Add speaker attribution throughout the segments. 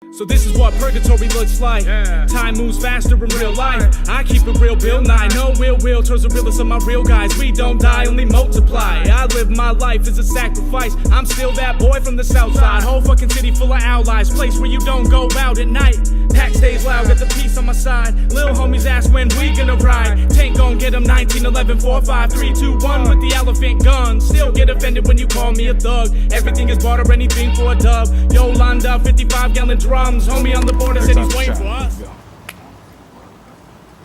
Speaker 1: So this is what purgatory looks like. Time moves faster in real life. I keep it real, Bill Nye. No will towards the realest of my real guys. We don't die, only multiply. I live my life as a sacrifice. I'm still that boy from the south side. Whole fucking city full of allies. Place where you don't go out at night. Pack stays loud, got the peace on my side. Lil homies ask when we gonna ride. Tank gon' get 'em 19, 11, 4, 5, 3, 2, 1 with the elephant gun. Still get offended when you call me a thug. Everything is barter, anything for a dub. Yo, lined up 55-gallon drums. Homie on the border said he's waiting for us.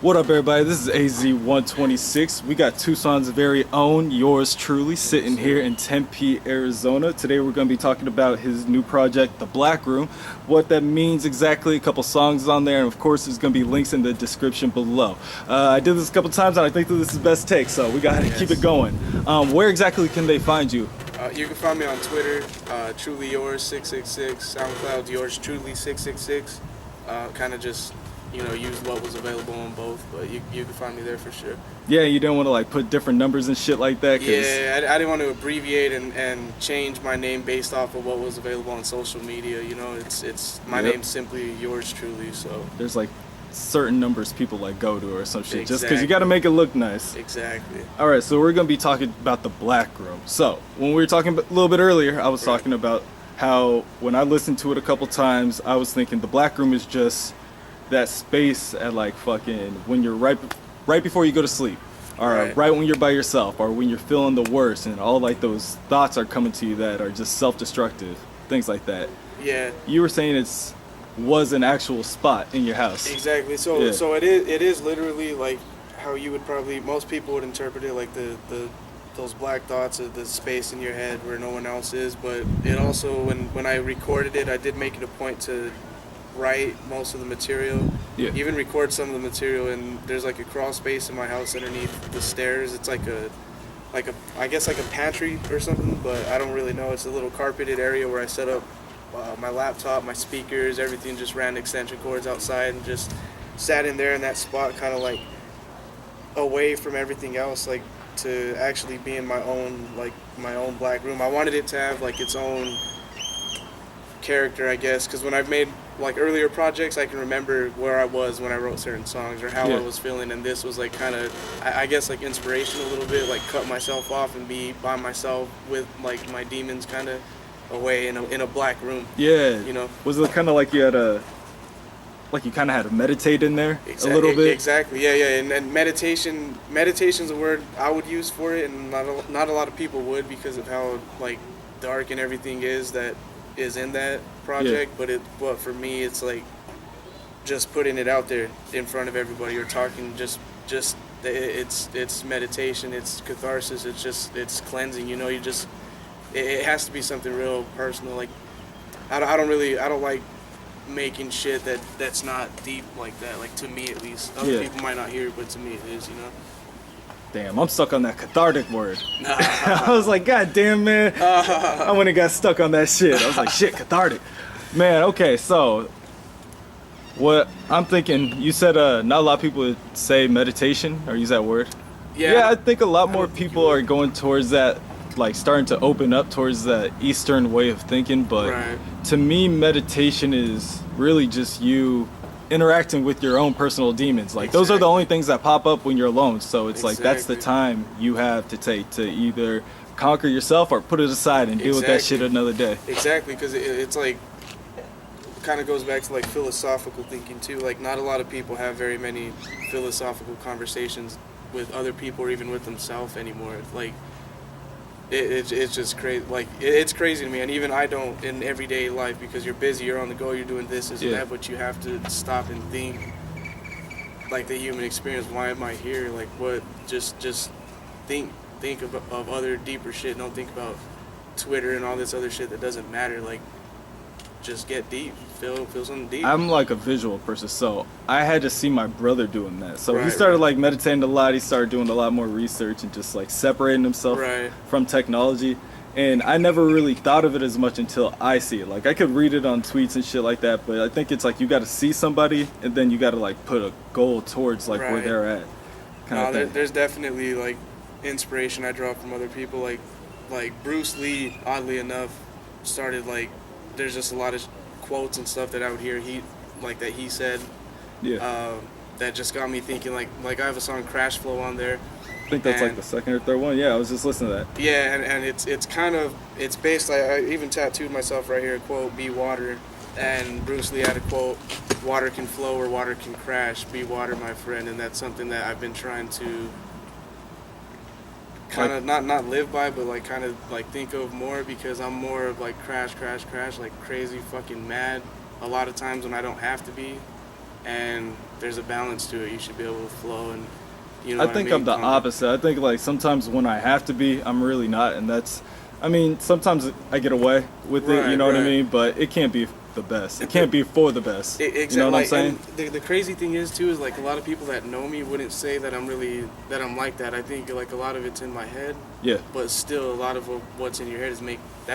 Speaker 2: What up, everybody? This is Az126. We got Tucson's very own, yours truly, sitting here in Tempe, Arizona. Today we're going to be talking about his new project, The Black Room, what that means exactly, a couple songs on there, and of course there's going to be links in the description below. I did this a couple times and I think that this is best take, so we got to keep it going. Where exactly can they find you?
Speaker 3: You can find me on Twitter, truly yours 666, SoundCloud yours truly 666. Kind of just, you know, use what was available on both, but you can find me there for sure.
Speaker 2: Yeah, you didn't want to like put different numbers and shit like that?
Speaker 3: Yeah, I didn't want to abbreviate and change my name based off of what was available on social media. You know, it's my name's simply yours truly. So there's
Speaker 2: like certain numbers people like go to or some shit, just because you got to make it look nice.
Speaker 3: Exactly.
Speaker 2: All right, so we're gonna be talking about The Black Room. So when we were talking a little bit earlier, I was talking about how when I listened to it a couple times, I was thinking The Black Room is just that space at like fucking when you're right before you go to sleep, or right when you're by yourself, or when you're feeling the worst, and all like those thoughts are coming to you that are just self-destructive, things like that.
Speaker 3: Yeah. You
Speaker 2: were saying was an actual spot in your house.
Speaker 3: Exactly. So so it is literally like how you would probably, most people would interpret it, like those black thoughts of the space in your head where no one else is. But it also, when I recorded it, I did make it a point to write most of the material, even record some of the material, and there's like a crawl space in my house underneath the stairs. It's like a I guess like a pantry or something, but I don't really know. It's a little carpeted area where I set up my laptop, my speakers, everything. Just ran extension cords outside and just sat in there in that spot, kind of like away from everything else, like to actually be in my own black room. I wanted it to have like its own character, I guess, because when I've made like earlier projects, I can remember where I was when I wrote certain songs or how I was feeling, and this was like kind of, I guess, like inspiration a little bit, like cut myself off and be by myself with like my demons kind of away in a black room. Yeah, you know.
Speaker 2: Was it kind of like you had you kind of had to meditate in there a little bit?
Speaker 3: Exactly. Yeah. And meditation's a word I would use for it, and not a lot of people would, because of how like dark and everything is that is in that project. But for me, it's like just putting it out there in front of everybody, or talking, just it's meditation, it's catharsis, it's cleansing, you know. It has to be something real personal. Like I don't like making shit that's not deep like that, like to me at least. Other people might not hear it, but to me it is, you know.
Speaker 2: Damn, I'm stuck on that cathartic word. I was like, God damn, man. I went and got stuck on that shit. I was like, shit, cathartic. Man, okay, so what I'm thinking, you said not a lot of people would say meditation or use that word. Yeah, I think a lot more people are going towards that, like starting to open up towards that Eastern way of thinking. But to me, meditation is really just you interacting with your own personal demons. Like those are the only things that pop up when you're alone. So it's like that's the time you have to take to either conquer yourself or put it aside and deal with that shit another day.
Speaker 3: Exactly, because it's like kind of goes back to like philosophical thinking too. Like not a lot of people have very many philosophical conversations with other people or even with themselves anymore. Like it's just crazy. Like it's crazy to me, and even I don't in everyday life, because you're busy, you're on the go, you're doing this and that, but you have to stop and think like the human experience. Why am I here? Like what? Just think of other deeper shit. Don't think about Twitter and all this other shit that doesn't matter. Like just get deep, feel something deep.
Speaker 2: I'm like a visual person, so I had to see my brother doing that. So he started like meditating a lot. He started doing a lot more research and just like separating himself from technology. And I never really thought of it as much until I see it. Like I could read it on tweets and shit like that, but I think it's like you got to see somebody and then you got to like put a goal towards like where they're at.
Speaker 3: There's definitely like inspiration I draw from other people. Like Bruce Lee, oddly enough, started like there's just a lot of quotes and stuff that I would hear that he said.
Speaker 2: Yeah.
Speaker 3: That just got me thinking, like I have a song Crash Flow on there.
Speaker 2: I think that's like the second or third one. Yeah, I was just listening to that.
Speaker 3: Yeah, and it's kind of, it's based, I even tattooed myself right here, quote, be water. And Bruce Lee had a quote, water can flow or water can crash, be water, my friend. And that's something that I've been trying to kind of not live by, but like kind of like think of more, because I'm more of like crash, like crazy fucking mad a lot of times when I don't have to be. And there's a balance to it. You should be able to flow, and you know.
Speaker 2: I think I'm the opposite. I think like sometimes when I have to be, I'm really not, and that's. I mean, sometimes I get away with it. You know what I mean? But it can't be the best. It can't be for the best.
Speaker 3: Exactly.
Speaker 2: You know what I'm saying?
Speaker 3: And the crazy thing is too is like a lot of people that know me wouldn't say that I'm like that. I think like a lot of it's in my head.
Speaker 2: Yeah.
Speaker 3: But still, a lot of what's in your head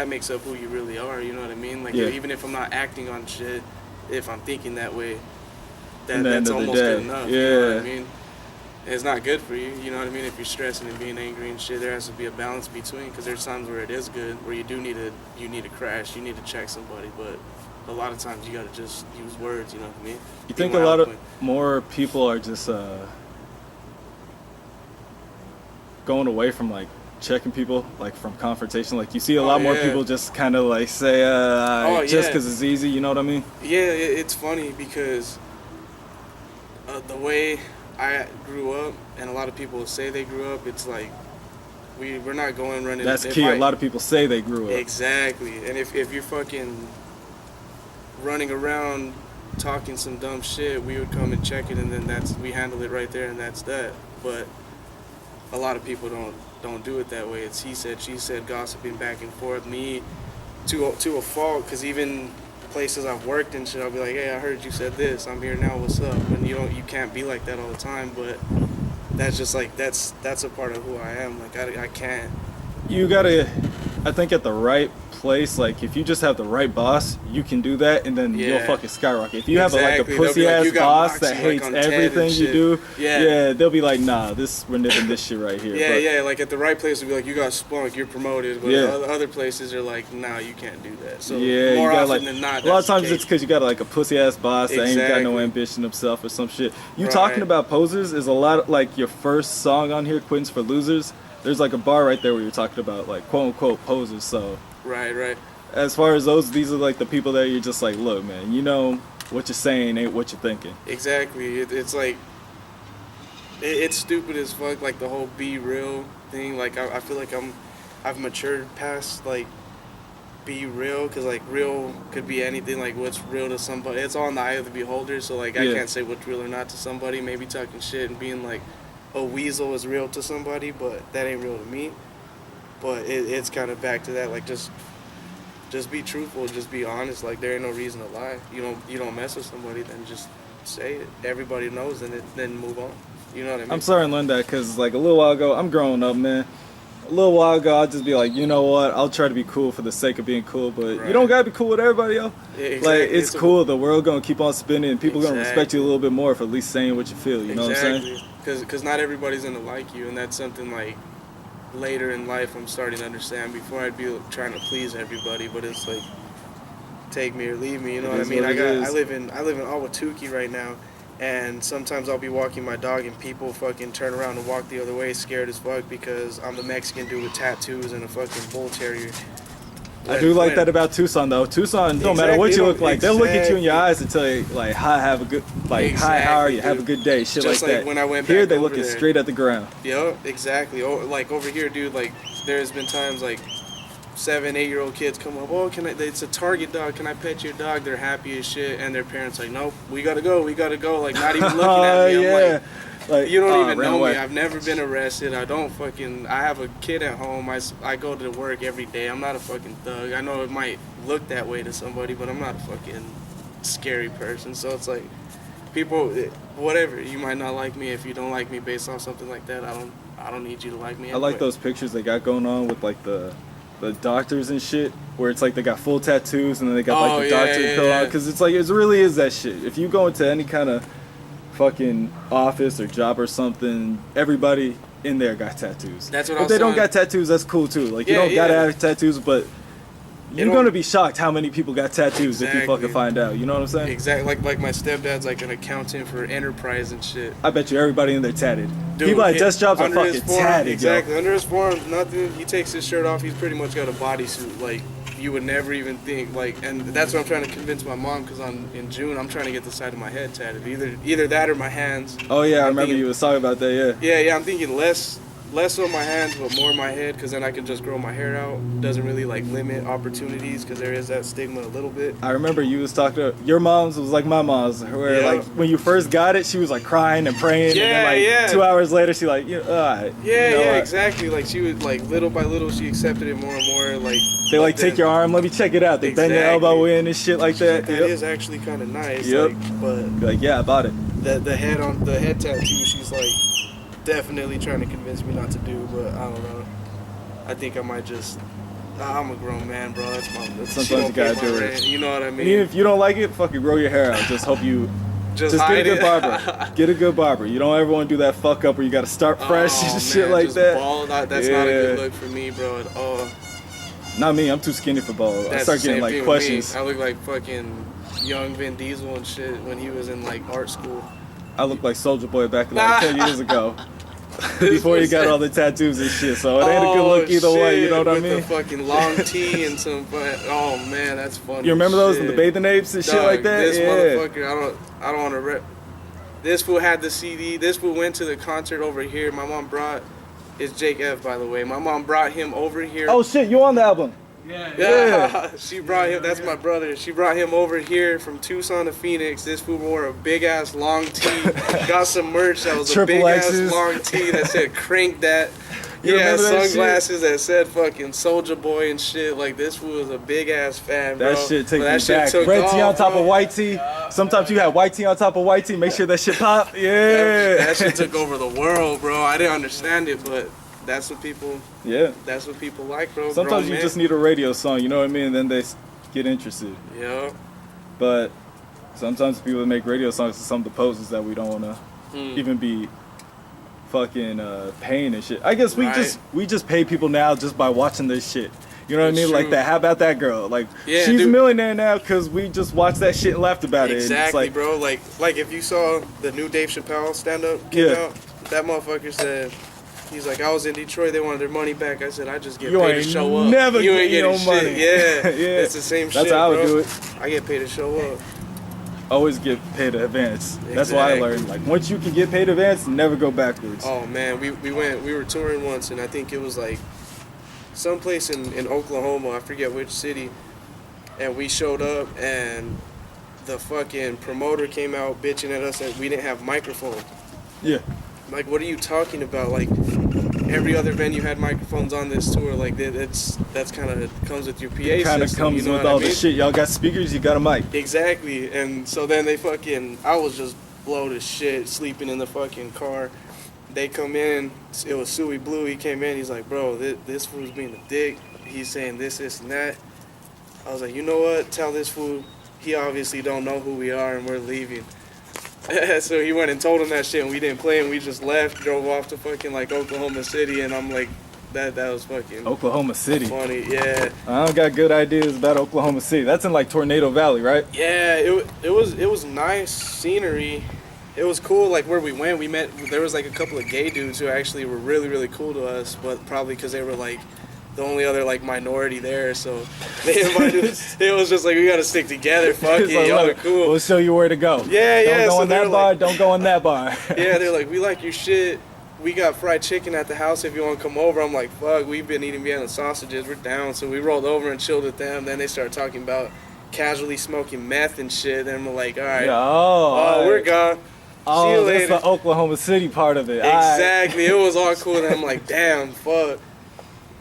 Speaker 3: makes up who you really are. You know what I mean? Like even if I'm not acting on shit, if I'm thinking that way. That's almost good enough.
Speaker 2: Yeah.
Speaker 3: You know what I mean? And it's not good for you. You know what I mean? If you're stressing and being angry and shit, there has to be a balance between. Because there's times where it is good, where you need to crash, you need to check somebody. But a lot of times you gotta just use words. You know what I mean?
Speaker 2: You think a lot of more people are just going away from like checking people, like from confrontation? Like you see a lot more people just kind of like say just because it's easy. You know what I mean?
Speaker 3: Yeah, it's funny because. The way I grew up, and a lot of people say they grew up, it's like we're not going running.
Speaker 2: That's key. A lot of people say they grew up.
Speaker 3: Exactly. And if you're fucking running around talking some dumb shit, we would come and check it, and then we handle it right there, and that's that. But a lot of people don't do it that way. It's he said, she said, gossiping back and forth. Me to a fault, because even places I've worked and shit, I'll be like, hey, I heard you said this, I'm here now, what's up? And you can't be like that all the time, but that's just like that's a part of who I am. Like I can't.
Speaker 2: You gotta, I think at the right place, like if you just have the right boss, you can do that, and then you'll fucking skyrocket. If you have like a pussy ass boss that hates everything you do, they'll be like, nah, we're nipping this shit right here.
Speaker 3: Yeah, like at the right place, it'll be like, you got spunk, you're promoted, but other places are like, nah, you can't do that. So more often than not,
Speaker 2: a lot of times it's because you got like a pussy ass boss that ain't got no ambition himself or some shit. You talking about posers is a lot of, like your first song on here, Quitting's for Losers. There's like a bar right there where you're talking about like quote unquote posers. So
Speaker 3: right.
Speaker 2: As far as these are like the people that you're just like, look, man, you know what you're saying ain't what you're thinking.
Speaker 3: Exactly. It's like it's stupid as fuck. Like the whole be real thing. Like I feel like I've matured past like be real, because like real could be anything. Like what's real to somebody, it's all in the eye of the beholder. So like I can't say what's real or not to somebody. Maybe talking shit and being like a weasel is real to somebody, but that ain't real to me. But it's kind of back to that, like just be truthful, just be honest. Like there ain't no reason to lie. You don't mess with somebody, then just say it. Everybody knows, then move on. You know what I mean?
Speaker 2: I'm starting to learn that, because like a little while ago, I'm growing up, man. A little while ago, I'll just be like, you know what? I'll try to be cool for the sake of being cool, but you don't gotta be cool with everybody, yo.
Speaker 3: Yeah, exactly.
Speaker 2: Like it's cool. The world gonna keep on spinning, and people gonna respect you a little bit more for at least saying what you feel. You know what I'm saying?
Speaker 3: Because not everybody's gonna like you, and that's something like later in life I'm starting to understand. Before I'd be trying to please everybody, but it's like take me or leave me. You know what I mean? I live in Ahwatukee right now. And sometimes I'll be walking my dog and people fucking turn around and walk the other way scared as fuck because I'm the Mexican dude with tattoos and a fucking bull terrier.
Speaker 2: I do like that about Tucson though. Tucson, no matter what you look like, they'll look at you in your eyes and tell you like, hi, have a good, like, hi, how are you? Have a good day, shit
Speaker 3: just
Speaker 2: like that.
Speaker 3: When I went
Speaker 2: here,
Speaker 3: back
Speaker 2: they
Speaker 3: over
Speaker 2: looking
Speaker 3: there.
Speaker 2: straight at the ground.
Speaker 3: Yeah, exactly. Oh, like over here, dude, like there's been times like 7, 8-year-old kids come up, oh, it's a Target dog, can I pet your dog? They're happy as shit, and their parents like, nope, we gotta go, like not even looking at me. I'm like, you don't even know me, I've never been arrested, I have a kid at home, I go to work every day, I'm not a fucking thug. I know it might look that way to somebody, but I'm not a fucking scary person. So it's like, people, whatever, you might not like me. If you don't like me based on something like that, I don't need you to like me anyway.
Speaker 2: I like those pictures they got going on with like the doctors and shit, where it's like they got full tattoos and then they got like the doctor coat on, because it's like it really is that shit. If you go into any kind of fucking office or job or something, everybody in there got tattoos.
Speaker 3: That's what
Speaker 2: if they don't got tattoos, that's cool too. Like you don't gotta have tattoos, but You're gonna be shocked how many people got tattoos if you
Speaker 3: Exactly.
Speaker 2: fucking find out. You know what I'm saying?
Speaker 3: Exactly. Like my stepdad's like an accountant for Enterprise and shit.
Speaker 2: I bet you everybody in there tatted.
Speaker 3: Dude,
Speaker 2: People at desk jobs are
Speaker 3: under his
Speaker 2: fucking
Speaker 3: form,
Speaker 2: tatted,
Speaker 3: exactly.
Speaker 2: yo.
Speaker 3: Under his form, nothing. He takes his shirt off. He's pretty much got a bodysuit. Like you would never even think. Like, and that's what I'm trying to convince my mom because in June I'm trying to get the side of my head tatted. Either that or my hands.
Speaker 2: Oh yeah, I
Speaker 3: I'm
Speaker 2: remember
Speaker 3: thinking-
Speaker 2: you was talking about that. Yeah.
Speaker 3: Yeah. I'm thinking less on my hands, but more my head, because then I can just grow my hair out. Doesn't really like limit opportunities, because there is that stigma a little bit.
Speaker 2: I remember you was talking to your mom's was like my mom's, where
Speaker 3: Yeah.
Speaker 2: like when you first got it, she was like crying and praying, and then like
Speaker 3: Yeah.
Speaker 2: 2 hours later, she like, you know,
Speaker 3: Exactly. Like she would like little by little, she accepted it more and more. Like
Speaker 2: They like
Speaker 3: but
Speaker 2: take
Speaker 3: then-
Speaker 2: your arm, let me check it out. They bend your
Speaker 3: Exactly.
Speaker 2: elbow in and shit like that.
Speaker 3: That
Speaker 2: Yep.
Speaker 3: is actually kind of nice.
Speaker 2: Yep.
Speaker 3: Like, but
Speaker 2: Be like, yeah, I bought it.
Speaker 3: the head tattoo, she's like definitely trying to convince me not to do, but I don't know. I think I might just. I'm a grown man, bro. That's my.
Speaker 2: Sometimes
Speaker 3: she don't
Speaker 2: you gotta
Speaker 3: pay
Speaker 2: do
Speaker 3: my
Speaker 2: it.
Speaker 3: rent, you know what I
Speaker 2: And
Speaker 3: mean?
Speaker 2: even if you don't like it, fucking grow your hair out. Just hope you just get a
Speaker 3: hide
Speaker 2: good
Speaker 3: it.
Speaker 2: barber. Get a good barber. You don't ever want to do that fuck up where you got to start fresh
Speaker 3: Oh,
Speaker 2: and shit
Speaker 3: man,
Speaker 2: like
Speaker 3: just
Speaker 2: that.
Speaker 3: bald. That's not a good
Speaker 2: Yeah.
Speaker 3: look for me, bro. At all.
Speaker 2: Not me. I'm too skinny for bald. I
Speaker 3: That's
Speaker 2: start
Speaker 3: the
Speaker 2: getting
Speaker 3: same
Speaker 2: like
Speaker 3: thing with
Speaker 2: questions.
Speaker 3: me. I look like fucking young Vin Diesel and shit when he was in like art school.
Speaker 2: I look like Soldier Boy back like 10 years ago. Before he got all the tattoos and shit. So it ain't a good look either way, you know what I
Speaker 3: with
Speaker 2: mean?
Speaker 3: The fucking long tee and some. Oh man, that's funny.
Speaker 2: You remember those in the
Speaker 3: shit.
Speaker 2: bathing apes and shit
Speaker 3: Dog,
Speaker 2: like that?
Speaker 3: This
Speaker 2: Yeah.
Speaker 3: motherfucker, I don't want to rep. This fool had the CD. This fool went to the concert over here. My mom brought. It's Jake F, by the way. My mom brought him over here.
Speaker 2: Oh shit, you on the album?
Speaker 3: Yeah, she brought him. That's my brother. She brought him over here from Tucson to Phoenix. This fool wore a big ass long tee. Got some merch that was
Speaker 2: Triple
Speaker 3: a big
Speaker 2: X's.
Speaker 3: ass long tee that said "Crank That."
Speaker 2: You
Speaker 3: He had
Speaker 2: remember that shit?
Speaker 3: sunglasses that said fucking Soldier Boy and shit. Like this fool was a big ass fan, bro.
Speaker 2: That shit takes
Speaker 3: But that
Speaker 2: me
Speaker 3: shit
Speaker 2: back.
Speaker 3: took
Speaker 2: Red tee on
Speaker 3: off,
Speaker 2: top
Speaker 3: bro.
Speaker 2: of white tee. Sometimes you have white tee on top of white tee. Make sure that shit pop. Yeah.
Speaker 3: That shit took over the world, bro. I didn't understand it, but that's what people.
Speaker 2: Yeah.
Speaker 3: That's what people like, bro.
Speaker 2: Sometimes
Speaker 3: Grown
Speaker 2: you
Speaker 3: men.
Speaker 2: just need a radio song, you know what I mean? And then they get interested.
Speaker 3: Yeah.
Speaker 2: But sometimes people make radio songs to some of the poses that we don't want to
Speaker 3: Hmm.
Speaker 2: even be fucking paying and shit. I guess
Speaker 3: Right.
Speaker 2: we just pay people now just by watching this shit. You know what
Speaker 3: It's
Speaker 2: I mean? Like
Speaker 3: true.
Speaker 2: that. How about that girl? Like
Speaker 3: Yeah,
Speaker 2: she's a
Speaker 3: dude.
Speaker 2: millionaire now because we just watched that shit and laughed about it. And it's
Speaker 3: Exactly,
Speaker 2: like,
Speaker 3: bro. Like if you saw the new Dave Chappelle stand-up came
Speaker 2: Yeah.
Speaker 3: out, that motherfucker said, he's like, I was in Detroit, they wanted their money back. I said, I just get
Speaker 2: You
Speaker 3: paid to
Speaker 2: ain't
Speaker 3: show up.
Speaker 2: never
Speaker 3: You ain't
Speaker 2: getting
Speaker 3: getting
Speaker 2: no
Speaker 3: shit.
Speaker 2: money.
Speaker 3: Yeah,
Speaker 2: Yeah.
Speaker 3: it's the same
Speaker 2: That's
Speaker 3: shit,
Speaker 2: how I would
Speaker 3: bro.
Speaker 2: do it.
Speaker 3: I get paid to show up.
Speaker 2: Always get paid in advance. That's why I
Speaker 3: Exactly.
Speaker 2: learned. Like once you can get paid in advance, never go backwards.
Speaker 3: Oh man, we were touring once, and I think it was like someplace in Oklahoma, I forget which city, and we showed up, and the fucking promoter came out bitching at us that we didn't have microphones.
Speaker 2: Yeah.
Speaker 3: Like, what are you talking about? Like, every other venue had microphones on this tour. Like, that's kind of comes with your PA system.
Speaker 2: Kind of comes
Speaker 3: you know
Speaker 2: with
Speaker 3: what
Speaker 2: all
Speaker 3: I mean?
Speaker 2: the shit. Y'all got speakers, you got a mic.
Speaker 3: Exactly. And so then they fucking, I was just blowed as shit, sleeping in the fucking car. They come in, it was Suey Blue. He came in, he's like, bro, this fool's being a dick. He's saying this, and that. I was like, you know what? Tell this fool, he obviously don't know who we are, and we're leaving. So he went and told him that shit, and we didn't play, and we just left, drove off to fucking like Oklahoma City, and I'm like, that was fucking
Speaker 2: Oklahoma City.
Speaker 3: funny. Yeah,
Speaker 2: I don't got good ideas about Oklahoma City. That's in like Tornado Valley, right?
Speaker 3: yeah. It was nice scenery. It was cool. Like where we went, there was like a couple of gay dudes who actually were really really cool to us, but probably because they were like the only other like minority there, so they invited us. It was just like, we gotta stick together. Fuck
Speaker 2: It's
Speaker 3: it,
Speaker 2: like,
Speaker 3: y'all are
Speaker 2: look,
Speaker 3: cool.
Speaker 2: We'll show you where to go.
Speaker 3: Yeah,
Speaker 2: Don't
Speaker 3: yeah,
Speaker 2: go
Speaker 3: so
Speaker 2: in that
Speaker 3: they're
Speaker 2: bar.
Speaker 3: like-
Speaker 2: Don't go in that bar.
Speaker 3: Yeah, they're like, we like your shit. We got fried chicken at the house if you want to come over. I'm like, fuck, we've been eating Vienna sausages. We're down. So we rolled over and chilled with them. Then they started talking about casually smoking meth and shit. Then we're like, all right,
Speaker 2: Yeah, oh,
Speaker 3: we're gone. See
Speaker 2: Oh,
Speaker 3: you
Speaker 2: that's
Speaker 3: later.
Speaker 2: the Oklahoma City part of it.
Speaker 3: Exactly. It was all cool. And I'm like, damn, fuck.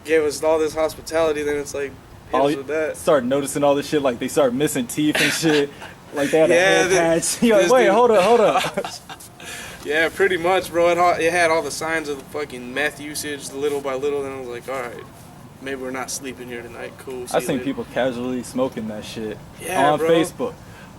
Speaker 3: Gave us all this hospitality. Then it's like, hit
Speaker 2: All
Speaker 3: us
Speaker 2: you
Speaker 3: with that.
Speaker 2: started noticing all this shit, like they started missing teeth and shit. Like they had
Speaker 3: Yeah,
Speaker 2: a head patch. You're like,
Speaker 3: this
Speaker 2: wait,
Speaker 3: dude-
Speaker 2: hold up.
Speaker 3: Yeah, pretty much, bro. It had all the signs of the fucking meth usage, little by little. Then I was like, all right, maybe we're not sleeping here tonight. Cool. See
Speaker 2: I've
Speaker 3: you
Speaker 2: seen
Speaker 3: later.
Speaker 2: people casually smoking that shit
Speaker 3: Yeah,
Speaker 2: on
Speaker 3: bro.
Speaker 2: Facebook.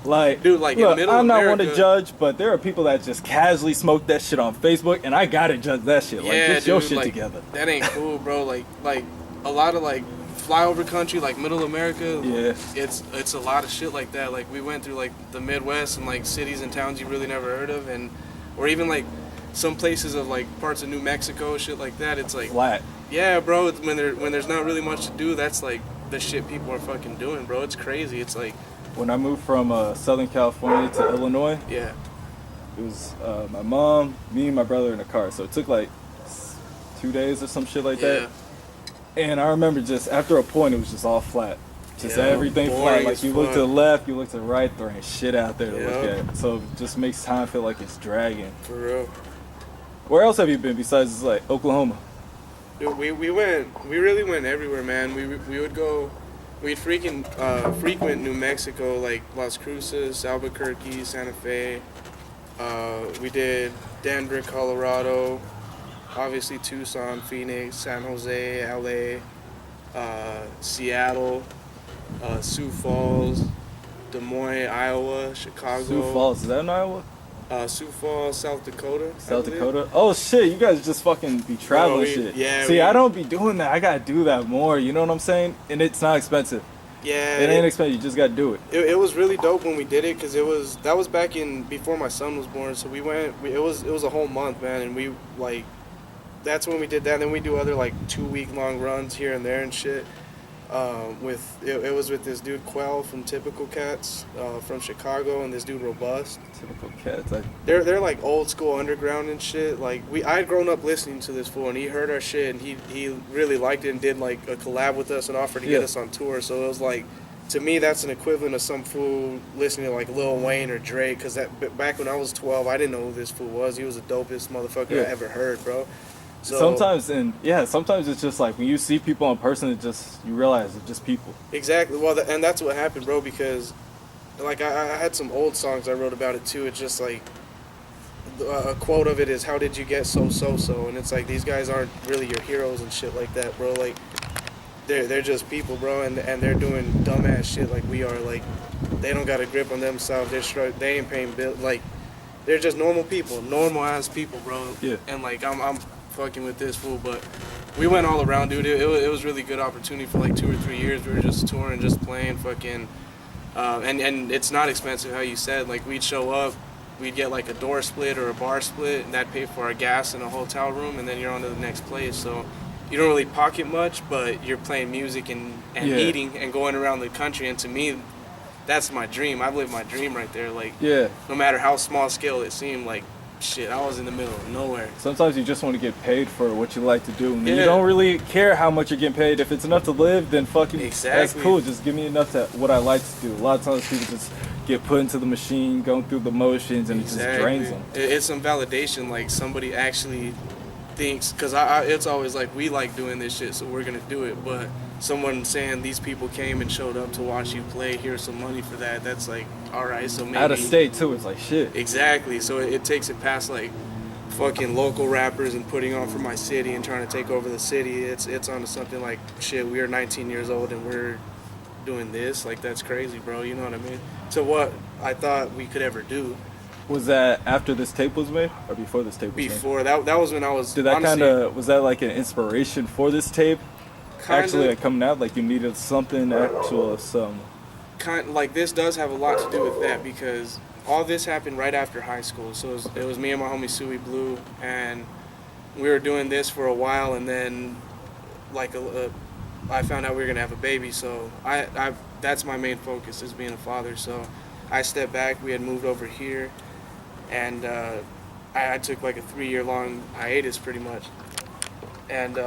Speaker 2: Like,
Speaker 3: Dude, like, in
Speaker 2: look,
Speaker 3: middle
Speaker 2: I'm not one to
Speaker 3: America-
Speaker 2: judge, but there are people that just casually smoke that shit on Facebook, and I gotta judge that shit. Like,
Speaker 3: Yeah,
Speaker 2: get your
Speaker 3: dude,
Speaker 2: shit
Speaker 3: like,
Speaker 2: together.
Speaker 3: That ain't cool, bro. Like a lot of like flyover country, like middle America,
Speaker 2: Yeah.
Speaker 3: it's a lot of shit like that. Like we went through like the Midwest and like cities and towns you really never heard of, and or even like some places of like parts of New Mexico, shit like that. It's like
Speaker 2: Flat.
Speaker 3: yeah, bro. When there's not really much to do, that's like the shit people are fucking doing, bro. It's crazy. It's like
Speaker 2: When I moved from Southern California to Illinois,
Speaker 3: yeah,
Speaker 2: it was my mom, me, and my brother in a car. So it took like 2 days or some shit like
Speaker 3: yeah.
Speaker 2: that. And I remember just after a point, it was just all flat. Just
Speaker 3: Yeah,
Speaker 2: everything flat.
Speaker 3: boring
Speaker 2: Like
Speaker 3: as
Speaker 2: you look to the
Speaker 3: fuck.
Speaker 2: left, you look to the right, there ain't shit out there to look
Speaker 3: Yeah.
Speaker 2: at. So it just makes time feel like it's dragging.
Speaker 3: For real.
Speaker 2: Where else have you been besides like Oklahoma?
Speaker 3: Dude, we really went everywhere, man. We would go, we'd frequent New Mexico, like Las Cruces, Albuquerque, Santa Fe. We did Denver, Colorado, obviously Tucson, Phoenix, San Jose, LA, Seattle, Sioux Falls, Des Moines, Iowa, Chicago.
Speaker 2: Sioux Falls, is that in Iowa?
Speaker 3: Sioux Falls, South Dakota. I
Speaker 2: South
Speaker 3: believe.
Speaker 2: Dakota? Oh shit, you guys just fucking be traveling shit.
Speaker 3: yeah,
Speaker 2: See, I don't be doing that. I gotta do that more, you know what I'm saying? And it's not expensive.
Speaker 3: Yeah.
Speaker 2: It ain't expensive, you just gotta do it.
Speaker 3: It was really dope when we did it because that was back in before my son was born. So it was a whole month, man, and we like that's when we did that. And then we do other like 2-week long runs here and there and shit. It was with this dude Quell from Typical Cats from Chicago and this dude Robust.
Speaker 2: Typical cats.
Speaker 3: They're like old school underground and shit. Like I had grown up listening to this fool and he heard our shit and he really liked it and did like a collab with us and offered to get us on tour. So it was like, to me that's an equivalent of some fool listening to like Lil Wayne or Drake, because that back when I was 12 I didn't know who this fool was. He was the dopest motherfucker I ever heard, bro. So,
Speaker 2: sometimes it's just like when you see people in person, you realize it's just people.
Speaker 3: Exactly. Well, and that's what happened, bro, because like I had some old songs I wrote about it too. It's just like a quote of it is, "How did you get so?" And it's like these guys aren't really your heroes and shit like that, bro. Like they're just people, bro, and they're doing dumbass shit like we are. Like they don't got a grip on themselves. They ain't paying bills. Like they're just normal people, normal ass people, bro.
Speaker 2: Yeah.
Speaker 3: And like I'm fucking with this fool, but we went all around, dude. It was really good opportunity for like 2 or 3 years. We were just touring, just playing, fucking, and it's not expensive, how you said. Like we'd show up, we'd get like a door split or a bar split, and that'd pay for our gas in a hotel room, and then you're on to the next place. So you don't really pocket much, but you're playing music and eating and going around the country. And to me, that's my dream. I've lived my dream right there. Like no matter how small scale it seemed, like shit, I was in the middle of nowhere.
Speaker 2: Sometimes you just want to get paid for what you like to do, and you don't really care how much you're getting paid. If it's enough to live, then fucking that's cool. Just give me enough to what I like to do. A lot of times people just get put into the machine, going through the motions, and it just drains them.
Speaker 3: It's some validation, like somebody actually thinks, because it's always like, we like doing this shit, so we're gonna do it. But someone saying these people came and showed up to watch you play, here's some money for that, that's like, all right, so maybe
Speaker 2: out of state too, it's like shit.
Speaker 3: Exactly. So it takes it past like fucking local rappers and putting on for my city and trying to take over the city. It's onto something like, shit, we are 19 years old and we're doing this. Like that's crazy, bro. You know what I mean? So what I thought we could ever do.
Speaker 2: Was that after this tape was made or before this tape was made?
Speaker 3: Before. That was when I was.
Speaker 2: Did that kind of, was that like an inspiration for this tape? Actually, like coming out, like you needed something actual, some.
Speaker 3: Kind like this does have a lot to do with that, because all this happened right after high school. So it was me and my homie Suey Blue, and we were doing this for a while, and then like I found out we were gonna have a baby. So I that's my main focus, is being a father. So I stepped back. We had moved over here, and I took like a 3-year long hiatus pretty much, and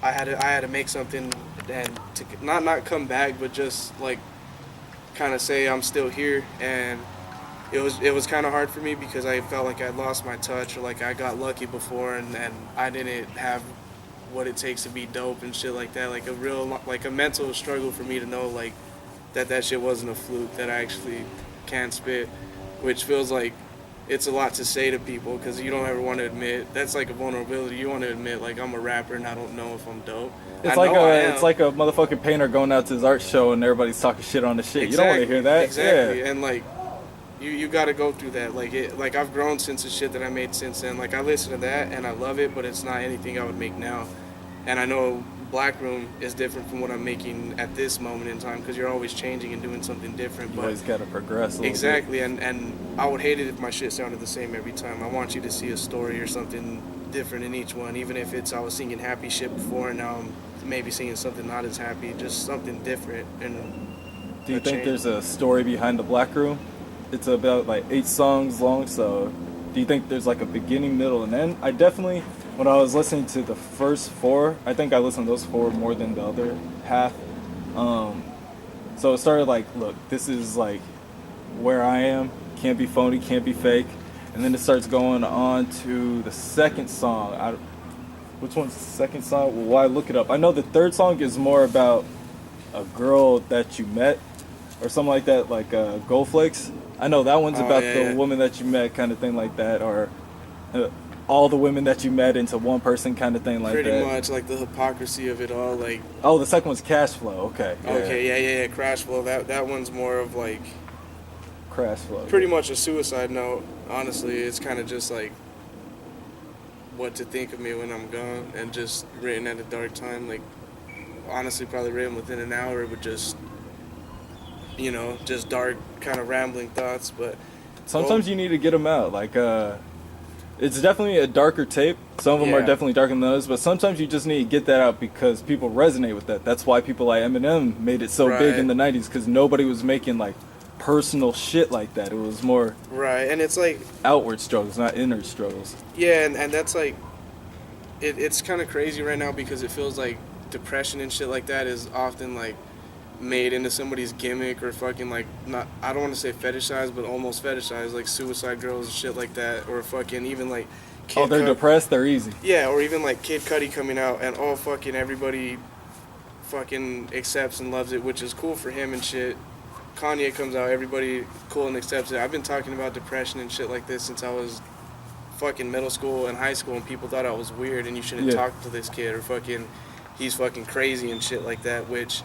Speaker 3: I had to make something and to not come back, but just like kind of say I'm still here. And it was kind of hard for me because I felt like I lost my touch, or like I got lucky before and I didn't have what it takes to be dope and shit like that. Like a mental struggle for me to know like that shit wasn't a fluke, that I actually can spit, which feels like it's a lot to say to people, because you don't ever want to admit. That's like a vulnerability. You want to admit like I'm a rapper and I don't know if I'm dope.
Speaker 2: It's like a motherfucking painter going out to his art show and everybody's talking shit on the shit.
Speaker 3: Exactly.
Speaker 2: You don't want to hear that.
Speaker 3: Exactly.
Speaker 2: Yeah.
Speaker 3: And like you got to go through that. Like I've grown since the shit that I made since then. Like I listen to that and I love it, but it's not anything I would make now. And I know Black Room is different from what I'm making at this moment in time, because you're always changing and doing something different.
Speaker 2: You always gotta progress a little
Speaker 3: exactly,
Speaker 2: bit.
Speaker 3: and I would hate it if my shit sounded the same every time. I want you to see a story or something different in each one, even if it's I was singing happy shit before and now I'm maybe singing something not as happy, just something different. And
Speaker 2: do you think there's a story behind the Black Room? It's about like 8 songs long, so do you think there's like a beginning, middle, and end? I definitely, when I was listening to the first 4, I think I listened to those 4 more than the other half. So it started like, look, this is like where I am, can't be phony, can't be fake. And then it starts going on to the second song. Which one's the second song? Well, why look it up? I know the third song is more about a girl that you met or something like that, like Gold Flakes. I know that one's about the woman that you met, kind of thing like that, or all the women that you met into one person, kind of thing like that.
Speaker 3: Pretty much, like the hypocrisy of it all. Like,
Speaker 2: oh, the second one's Cash Flow. Okay.
Speaker 3: Yeah. Crash Flow. That one's more of like
Speaker 2: Crash Flow.
Speaker 3: Pretty much a suicide note. Honestly, it's kind of just like what to think of me when I'm gone, and just written at a dark time. Like, honestly, probably written within an hour, but just, you know, just dark kind of rambling thoughts. But
Speaker 2: sometimes you need to get them out. Like, it's definitely a darker tape. Some of them are definitely darker than others, but sometimes you just need to get that out because people resonate with that. That's why people like Eminem made it so big in the 90s, because nobody was making like personal shit like that. It was more
Speaker 3: and it's like
Speaker 2: outward struggles, not inner struggles.
Speaker 3: Yeah, and that's like it's kind of crazy right now, because it feels like depression and shit like that is often like made into somebody's gimmick, or fucking like, not, I don't want to say fetishized, but almost fetishized, like suicide girls and shit like that, or fucking even like
Speaker 2: they're depressed, they're easy.
Speaker 3: Yeah, or even like Kid Cudi coming out and fucking everybody fucking accepts and loves it, which is cool for him and shit. Kanye comes out, everybody cool and accepts it. I've been talking about depression and shit like this since I was fucking middle school and high school, and people thought I was weird and you shouldn't talk to this kid, or fucking he's fucking crazy and shit like that, which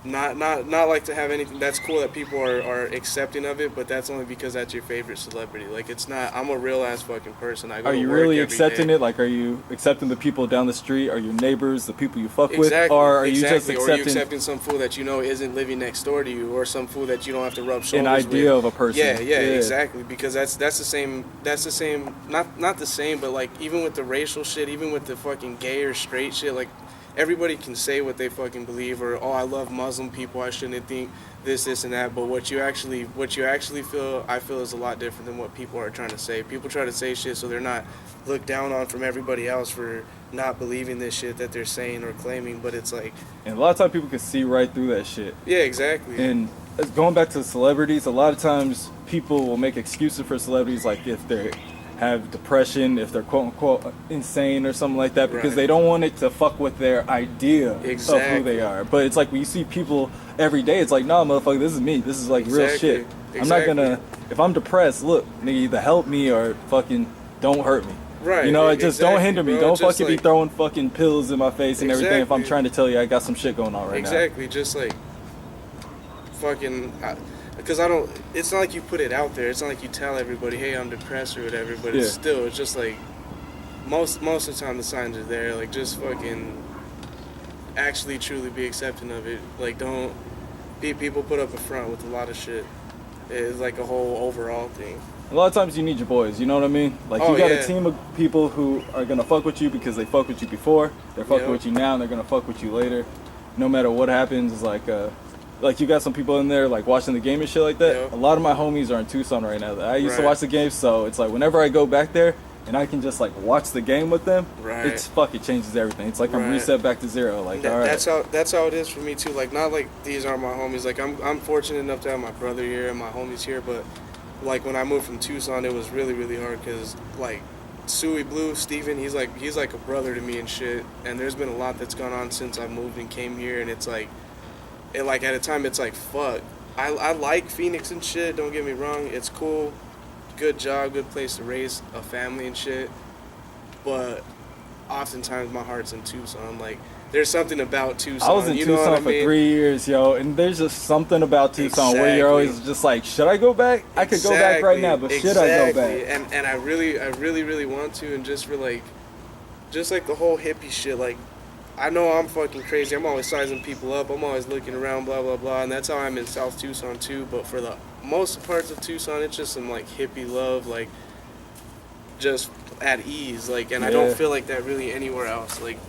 Speaker 3: not like to have anything. That's cool that people are accepting of it, but that's only because that's your favorite celebrity. Like, it's not. I'm a real ass fucking person. I go
Speaker 2: Are you
Speaker 3: to work
Speaker 2: really
Speaker 3: every
Speaker 2: accepting
Speaker 3: day.
Speaker 2: it? Like, are you accepting the people down the street? Are your neighbors the people you fuck with? Or are you just accepting?
Speaker 3: Or are you accepting some fool that you know isn't living next door to you, or some fool that you don't have to rub shoulders with?
Speaker 2: An idea of a person.
Speaker 3: Yeah, exactly. Because that's the same. That's the same. Not the same, but like, even with the racial shit, even with the fucking gay or straight shit, like, everybody can say what they fucking believe, or I love Muslim people, I shouldn't think this and that, but what you actually feel, I feel, is a lot different than what people are trying to say. People try to say shit so they're not looked down on from everybody else for not believing this shit that they're saying or claiming, but it's like,
Speaker 2: and a lot of times people can see right through that shit.
Speaker 3: Yeah, exactly.
Speaker 2: And going back to celebrities, a lot of times people will make excuses for celebrities, like if they have depression, if they're quote unquote insane or something like that, because they don't want it to fuck with their idea of who they are. But it's like, when you see people every day, it's like, nah, motherfucker, this is me. This is like real shit. I'm not gonna, if I'm depressed, look, nigga, either help me or fucking don't hurt me. You know, just don't hinder me. Don't fucking be throwing fucking pills in my face and everything if I'm trying to tell you I got some shit going on right now.
Speaker 3: Just like fucking. Because I don't, it's not like you put it out there. It's not like you tell everybody, hey, I'm depressed or whatever. But it's still, it's just like, most of the time the signs are there. Like, just fucking actually truly be accepting of it. Like, don't, people put up a front with a lot of shit. It's like a whole overall thing.
Speaker 2: A lot of times you need your boys, you know what I mean? Like, you got a team of people who are going to fuck with you because they fuck with you before. They're fucking with you now, and they're going to fuck with you later. No matter what happens, it's like you got some people in there like watching the game and shit like that.
Speaker 3: Yep.
Speaker 2: A lot of my homies are in Tucson right now. I used to watch the game, so it's like whenever I go back there and I can just like watch the game with them, it's fucking changes everything. It's like I'm reset back to zero. Like, all right.
Speaker 3: That's how it is for me too. Like, not like these are my homies. Like, I'm fortunate enough to have my brother here and my homies here, but like when I moved from Tucson, it was really, really hard because like Suey Blue, Steven, he's like a brother to me and shit. And there's been a lot that's gone on since I moved and came here, and it's like, at a time, it's like, fuck. I like Phoenix and shit, don't get me wrong. It's cool. Good job, good place to raise a family and shit. But oftentimes my heart's in Tucson. Like, there's something about Tucson.
Speaker 2: I was in Tucson for 3 years, yo. And there's just something about Tucson where you're always just like, should I go back? I could go back right now, but should I go back?
Speaker 3: And I really want to, and just for like, just like the whole hippie shit. Like, I know I'm fucking crazy. I'm always sizing people up. I'm always looking around, blah, blah, blah. And that's how I'm in South Tucson, too. But for the most parts of Tucson, it's just some, like, hippie love, like, just at ease. Like, and I don't feel like that really anywhere else. Like,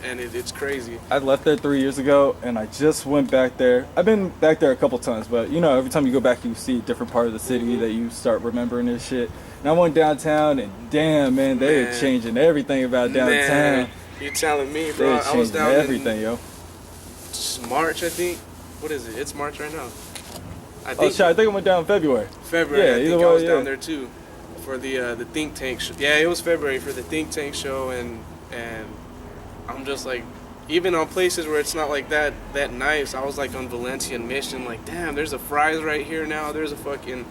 Speaker 3: and it's crazy.
Speaker 2: I left there 3 years ago, and I just went back there. I've been back there a couple times, but, you know, every time you go back, you see a different part of the city that you start remembering this shit. And I went downtown, and damn, man, they are changing everything about downtown.
Speaker 3: Man. You're telling me, bro. I was down
Speaker 2: everything, yo.
Speaker 3: March, I think. What is it? It's March right now.
Speaker 2: I think I went down in February.
Speaker 3: February. Yeah, I think I was down there too for the think tank show. Yeah, it was February for the think tank show, and I'm just like, even on places where it's not like that nice, I was like on Valencia and Mission, like, damn, there's a Fry's right here now. There's a fucking,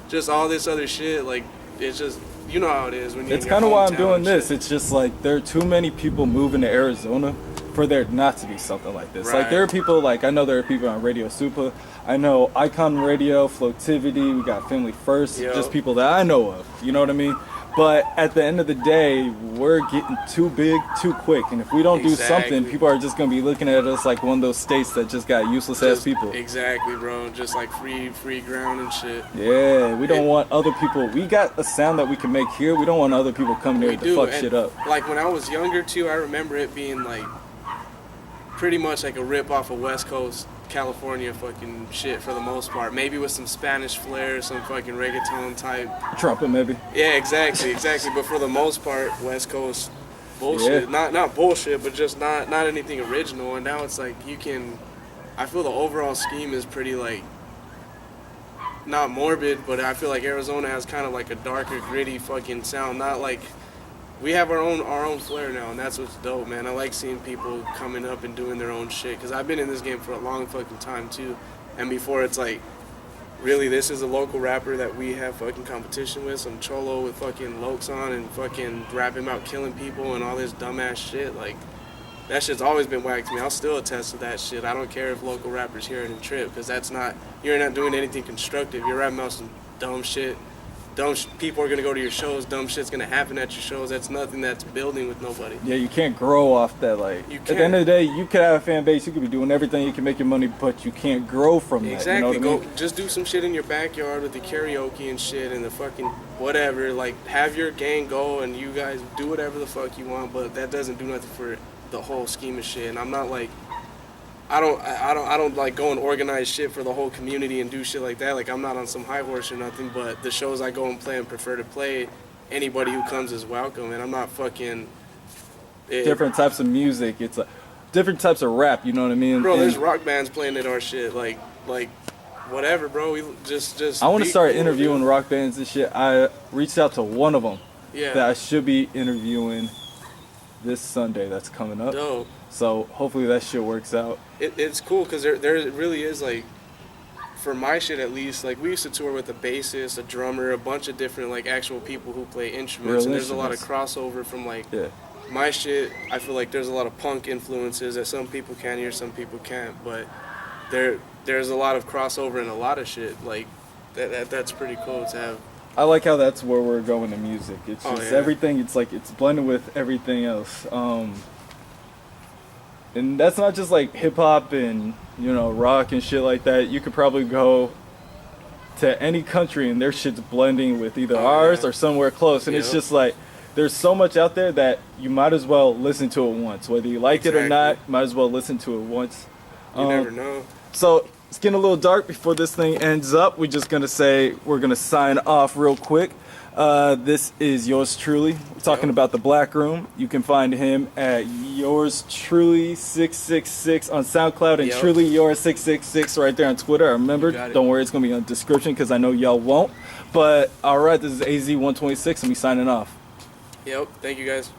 Speaker 3: just all this other shit. Like, it's just. You know how it is when you're.
Speaker 2: It's kind of why I'm doing this. It's just like there are too many people moving to Arizona for there not to be something like this.
Speaker 3: Right.
Speaker 2: Like there are people, like I know there are people on Radio Super. I know Icon Radio, Floativity. We got Family First. Just people that I know of. You know what I mean? But at the end of the day, we're getting too big too quick, and if we don't do something, people are just gonna be looking at us like one of those states that just got useless ass people.
Speaker 3: Exactly, bro. Just like free ground and shit.
Speaker 2: Yeah, we don't want other people. We got a sound that we can make here. We don't want other people coming here to fuck shit up.
Speaker 3: Like when I was younger too, I remember it being like pretty much like a rip off of West Coast California fucking shit for the most part. Maybe with some Spanish flair, some fucking reggaeton type.
Speaker 2: Trumpet maybe.
Speaker 3: Yeah, exactly. But for the most part, West Coast bullshit. Yeah. Not bullshit, but just not anything original. And now it's like I feel the overall scheme is pretty like, not morbid, but I feel like Arizona has kind of like a darker, gritty fucking sound. Not like, we have our own flair now, and that's what's dope, man. I like seeing people coming up and doing their own shit, because I've been in this game for a long fucking time, too. And before, it's like, really, this is a local rapper that we have fucking competition with, some cholo with fucking Lokes on and fucking rapping about killing people and all this dumbass shit. Like, that shit's always been whack to me. I'll still attest to that shit. I don't care if local rappers hear it and trip, because you're not doing anything constructive. You're rapping about some dumb shit. People are gonna go to your shows. Dumb shit's gonna happen at your shows. That's nothing that's building with nobody.
Speaker 2: Yeah, you can't grow off that. Like, at the end of the day, you could have a fan base. You could be doing everything. You can make your money, but you can't grow from that.
Speaker 3: Exactly.
Speaker 2: You know what I mean?
Speaker 3: Just do some shit in your backyard with the karaoke and shit and the fucking whatever. Like, have your gang go and you guys do whatever the fuck you want. But that doesn't do nothing for the whole scheme of shit. And I'm not like, I don't like go and organize shit for the whole community and do shit like that. Like, I'm not on some high horse or nothing, but the shows I go and play and prefer to play, anybody who comes is welcome, and I'm not fucking...
Speaker 2: different types of music. It's different types of rap, you know what I mean?
Speaker 3: Bro, there's rock bands playing at our shit, like whatever, bro. We just
Speaker 2: I want to start interviewing rock bands and shit. I reached out to one of them that I should be interviewing this Sunday that's coming up.
Speaker 3: Dope.
Speaker 2: So hopefully that shit works out.
Speaker 3: It's cool because there really is, like, for my shit at least, like, we used to tour with a bassist, a drummer, a bunch of different like actual people who play instruments, and there's a lot of crossover from like my shit. I feel like there's a lot of punk influences that some people can hear, some people can't, but there's a lot of crossover in a lot of shit. Like that's pretty cool to have.
Speaker 2: I like how that's where we're going in music. It's just everything. It's like it's blended with everything else. And that's not just like hip hop and, you know, rock and shit like that. You could probably go to any country and their shit's blending with either ours or somewhere close. And it's just like, there's so much out there that you might as well listen to it once. Whether you like it or not, might as well listen to it once.
Speaker 3: You never know.
Speaker 2: So it's getting a little dark before this thing ends up. We're just going to say we're going to sign off real quick. This is yours truly. We're talking about the Black Room. You can find him at yours truly 666 on SoundCloud and truly yours 666 right there on Twitter. Remember, don't worry, it's gonna be on the description because I know y'all won't. But all right, this is Az126 and we signing off.
Speaker 3: Yep. Thank you guys.